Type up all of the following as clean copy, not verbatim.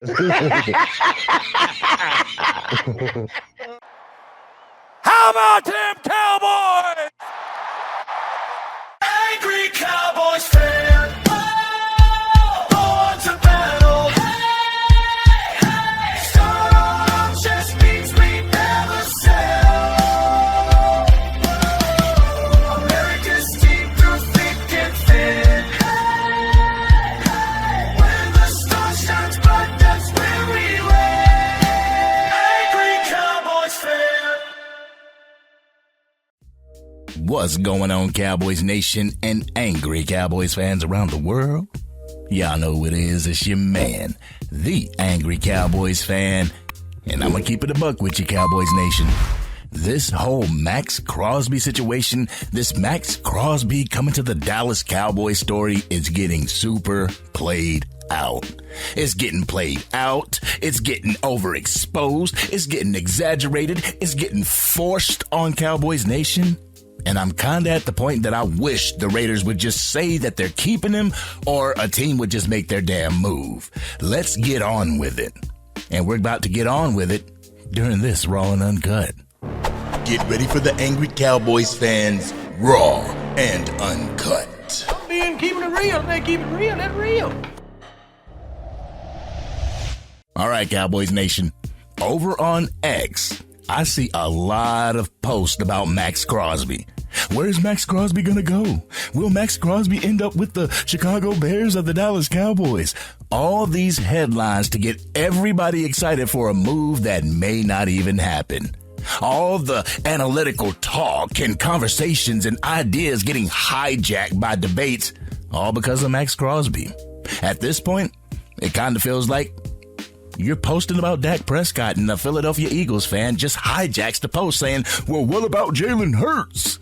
How about them Cowboys? Angry Cowboys fan. Born to battle. Some just means we never sell. America's team through thick and thin. When the sun shines bright, that's where we win. Angry Cowboys fan. What's going on, Cowboys Nation and Angry Cowboys fans around the world? Y'all know who it is. It's your man, the Angry Cowboys Fan. And I'm going to keep it a buck with you, Cowboys Nation. This whole Max Crosby situation, this Max Crosby coming to the Dallas Cowboys story is getting super played out. It's getting played out. It's getting overexposed. It's getting exaggerated. It's getting forced on Cowboys Nation. And I'm kind of at the point that I wish the Raiders would just say that they're keeping him, or a team would just make their damn move. Let's get on with it. And we're about to get on with it during this Raw and Uncut. Get ready for the Angry Cowboys fans, Raw and Uncut. I'm being keeping it real. They keep it real. That's real. All right, Cowboys Nation. Over on X, I see a lot of posts about Maxx Crosby. Where's Max Crosby gonna go? Will Max Crosby end up with the Chicago Bears or the Dallas Cowboys? All these headlines to get everybody excited for a move that may not even happen. All the analytical talk and conversations and ideas getting hijacked by debates, all because of Max Crosby. At this point, it kind of feels like you're posting about Dak Prescott and a Philadelphia Eagles fan just hijacks the post saying, well, what about Jalen Hurts?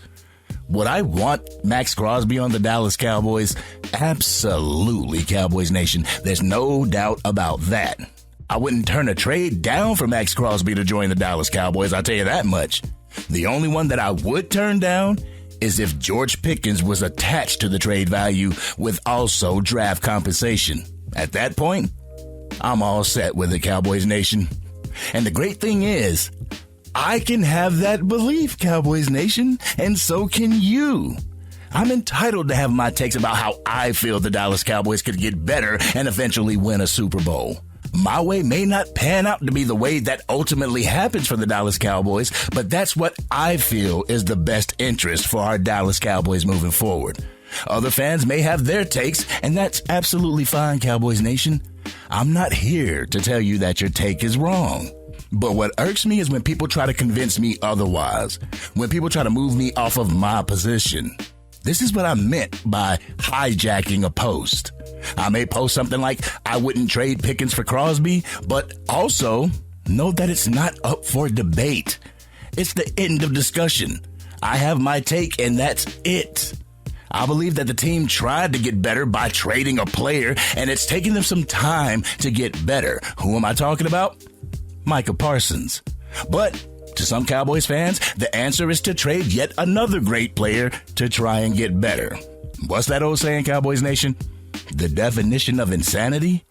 Would I want Max Crosby on the Dallas Cowboys? Absolutely, Cowboys Nation. There's no doubt about that. I wouldn't turn a trade down for Max Crosby to join the Dallas Cowboys, I'll tell you that much. The only one that I would turn down is if George Pickens was attached to the trade value with also draft compensation. At that point, I'm all set with the Cowboys Nation. And the great thing is, I can have that belief, Cowboys Nation, and so can you. I'm entitled to have my takes about how I feel the Dallas Cowboys could get better and eventually win a Super Bowl. My way may not pan out to be the way that ultimately happens for the Dallas Cowboys, but that's what I feel is the best interest for our Dallas Cowboys moving forward. Other fans may have their takes, and that's absolutely fine, Cowboys Nation. I'm not here to tell you that your take is wrong. But what irks me is when people try to convince me otherwise, when people try to move me off of my position. This is what I meant by hijacking a post. I may post something like, I wouldn't trade Pickens for Crosby, but also know that it's not up for debate. It's the end of discussion. I have my take, and that's it. I believe that the team tried to get better by trading a player, and it's taken them some time to get better. Who am I talking about? Micah Parsons. But to some Cowboys fans, the answer is to trade yet another great player to try and get better. What's that old saying, Cowboys Nation? The definition of insanity?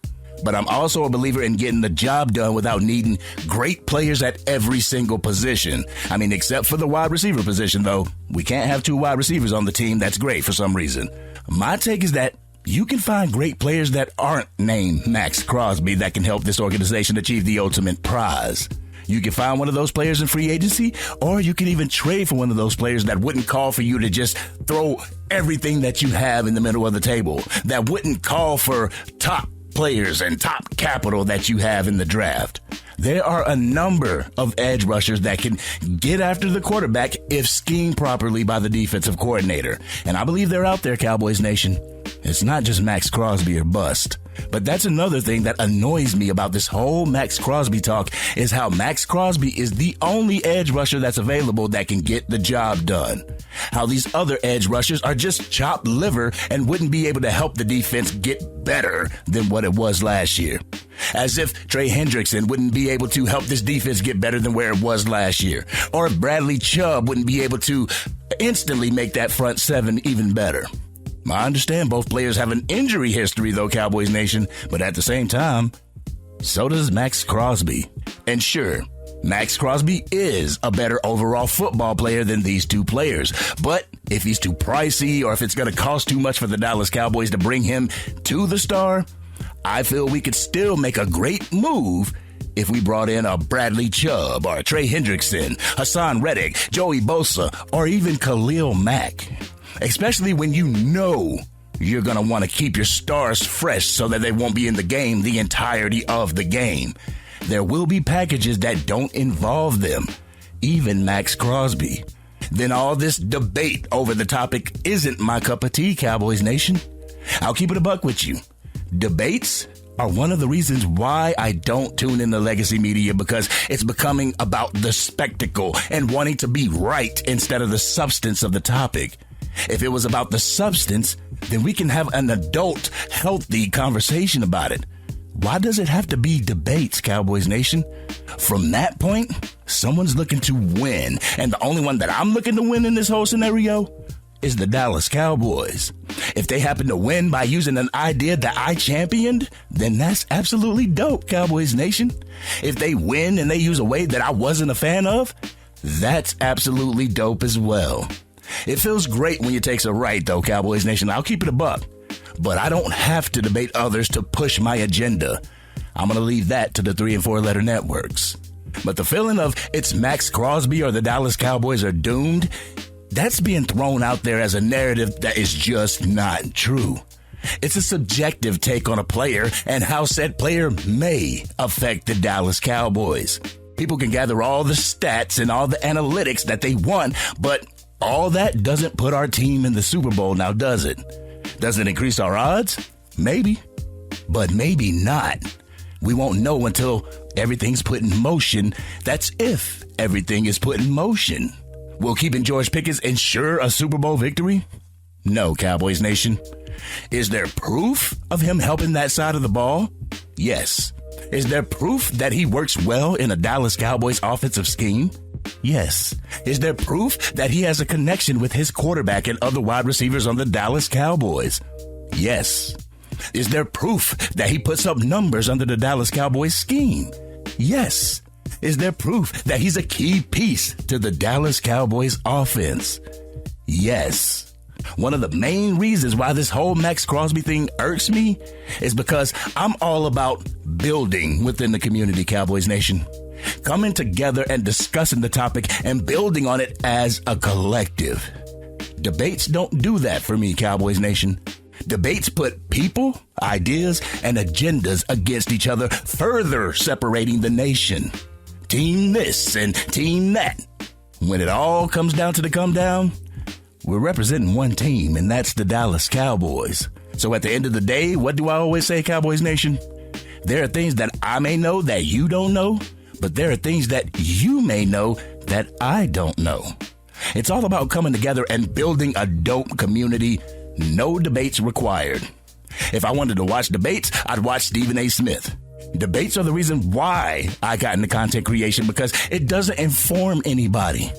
But I'm also a believer in getting the job done without needing great players at every single position. I mean, except for the wide receiver position, though. We can't have two wide receivers on the team that's great for some reason. My take is that you can find great players that aren't named Max Crosby that can help this organization achieve the ultimate prize. You can find one of those players in free agency, or you can even trade for one of those players that wouldn't call for you to just throw everything that you have in the middle of the table, that wouldn't call for top players and top capital that you have in the draft. There are a number of edge rushers that can get after the quarterback if schemed properly by the defensive coordinator. And I believe they're out there, Cowboys Nation. It's not just Max Crosby or bust. But that's another thing that annoys me about this whole Max Crosby talk is how Max Crosby is the only edge rusher that's available that can get the job done. How these other edge rushers are just chopped liver and wouldn't be able to help the defense get better than what it was last year. As if Trey Hendrickson wouldn't be able to help this defense get better than where it was last year. Or if Bradley Chubb wouldn't be able to instantly make that front seven even better. I understand both players have an injury history, though, Cowboys Nation, but at the same time, So does Max Crosby. And sure, Max Crosby is a better overall football player than these two players. But if he's too pricey or if it's going to cost too much for the Dallas Cowboys to bring him to the star, I feel we could still make a great move if we brought in a Bradley Chubb or a Trey Hendrickson, Hassan Reddick, Joey Bosa, or even Khalil Mack. Especially when you know you're going to want to keep your stars fresh so that they won't be in the game the entirety of the game. There will be packages that don't involve them, even Max Crosby. Then all this debate over the topic isn't my cup of tea, Cowboys Nation. I'll keep it a buck with you. Debates are one of the reasons why I don't tune in to legacy media, because it's becoming about the spectacle and wanting to be right instead of the substance of the topic. If it was about the substance, then we can have an adult, healthy conversation about it. Why does it have to be debates, Cowboys Nation? From that point, someone's looking to win, and the only one that I'm looking to win in this whole scenario is the Dallas Cowboys. If they happen to win by using an idea that I championed, then that's absolutely dope, Cowboys Nation. If they win and they use a way that I wasn't a fan of, that's absolutely dope as well. It feels great when you take a right, though, Cowboys Nation. I'll keep it a buck. But I don't have to debate others to push my agenda. I'm going to leave that to the 3 and 4 letter networks. But the feeling of it's Max Crosby or the Dallas Cowboys are doomed, that's being thrown out there as a narrative that is just not true. It's a subjective take on a player and how said player may affect the Dallas Cowboys. People can gather all the stats and all the analytics that they want, but all that doesn't put our team in the Super Bowl now, does it? Does it increase our odds? Maybe, but maybe not. We won't know until everything's put in motion. That's if everything is put in motion. Will keeping George Pickens ensure a Super Bowl victory? No, Cowboys Nation. Is there proof of him helping that side of the ball? Yes. Is there proof that he works well in a Dallas Cowboys offensive scheme? Yes. Is there proof that he has a connection with his quarterback and other wide receivers on the Dallas Cowboys? Yes. Is there proof that he puts up numbers under the Dallas Cowboys scheme? Yes. Is there proof that he's a key piece to the Dallas Cowboys offense? Yes. One of the main reasons why this whole Max Crosby thing irks me is because I'm all about building within the community, Cowboys Nation. Coming together and discussing the topic and building on it as a collective. Debates don't do that for me, Cowboys Nation. Debates put people, ideas, and agendas against each other, further separating the nation. Team this and team that. When it all comes down to the come down, we're representing one team, and that's the Dallas Cowboys. So at the end of the day, what do I always say, Cowboys Nation? There are things that I may know that you don't know, but there are things that you may know that I don't know. It's all about coming together and building a dope community. No debates required. If I wanted to watch debates, I'd watch Stephen A. Smith. Debates are the reason why I got into content creation, because it doesn't inform anybody.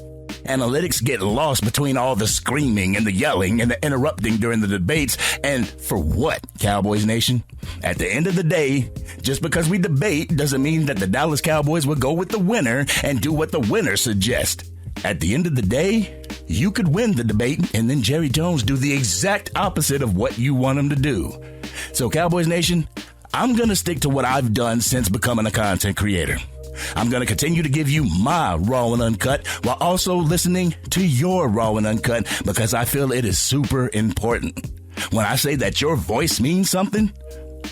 Analytics get lost between all the screaming and the yelling and the interrupting during the debates. And for what, Cowboys Nation? At the end of the day, just because we debate doesn't mean that the Dallas Cowboys will go with the winner and do what the winner suggests. At the end of the day, you could win the debate and then Jerry Jones do the exact opposite of what you want him to do. So Cowboys Nation, I'm going to stick to what I've done since becoming a content creator. I'm going to continue to give you my raw and uncut while also listening to your raw and uncut, because I feel it is super important. When I say that your voice means something,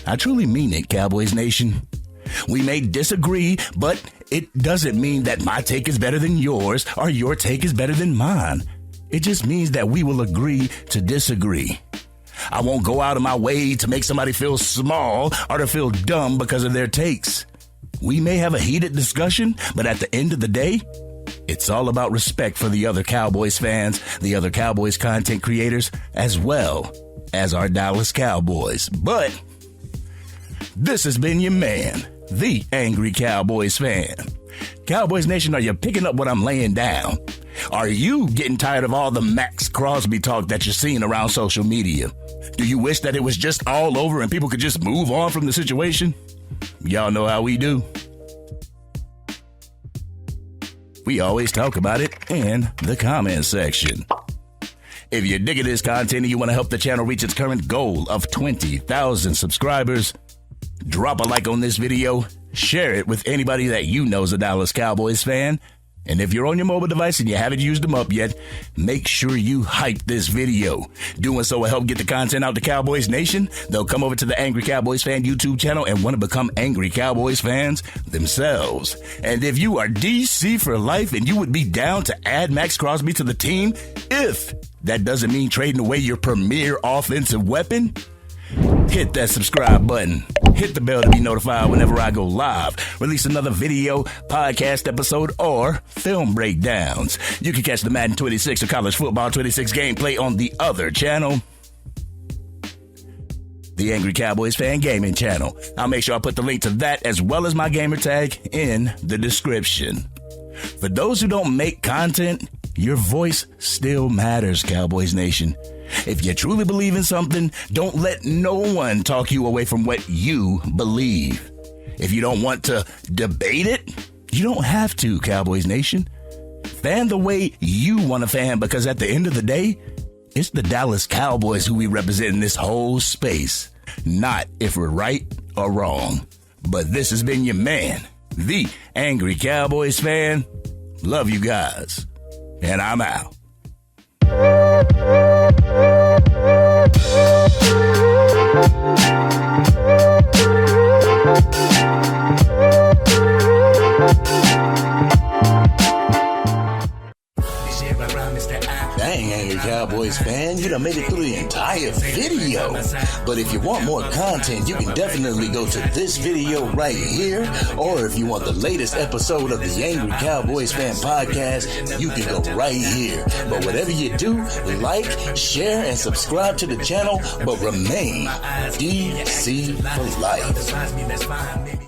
I truly mean it, Cowboys Nation. We may disagree, but it doesn't mean that my take is better than yours or your take is better than mine. It just means that we will agree to disagree. I won't go out of my way to make somebody feel small or to feel dumb because of their takes. We may have a heated discussion, but at the end of the day, it's all about respect for the other Cowboys fans, the other Cowboys content creators, as well as our Dallas Cowboys. But this has been your man, the Angry Cowboys Fan. Cowboys Nation, are you picking up what I'm laying down? Are you getting tired of all the Max Crosby talk that you're seeing around social media? Do you wish that it was just all over and people could just move on from the situation? Y'all know how we do. We always talk about it in the comment section. If you're digging this content and you want to help the channel reach its current goal of 20,000 subscribers, drop a like on this video, share it with anybody that you know is a Dallas Cowboys fan, and if you're on your mobile device and you haven't used them up yet, make sure you hype this video. Doing so will help get the content out to Cowboys Nation. They'll come over to the Angry Cowboys Fan YouTube channel and want to become Angry Cowboys fans themselves. And if you are DC for life and you would be down to add Max Crosby to the team, if that doesn't mean trading away your premier offensive weapon, hit that subscribe button. Hit the bell to be notified whenever I go live, release another video, podcast episode, or film breakdowns. You can catch the Madden 26 or College Football 26 gameplay on the other channel, the Angry Cowboys Fan Gaming Channel. I'll make sure I put the link to that as well as my gamer tag in the description. For those who don't make content, your voice still matters, Cowboys Nation. If you truly believe in something, don't let no one talk you away from what you believe. If you don't want to debate it, you don't have to, Cowboys Nation. Fan the way you want to fan, because at the end of the day, it's the Dallas Cowboys who we represent in this whole space, not if we're right or wrong. But this has been your man, the Angry Cowboys Fan. Love you guys, and I'm out. Dang, Angry Cowboys fan, you done made it through the entire video. But if you want more content, you can definitely go to this video right here. Or if you want the latest episode of the Angry Cowboys Fan podcast, you can go right here. But whatever you do, like, share, and subscribe to the channel, but remain DC for life.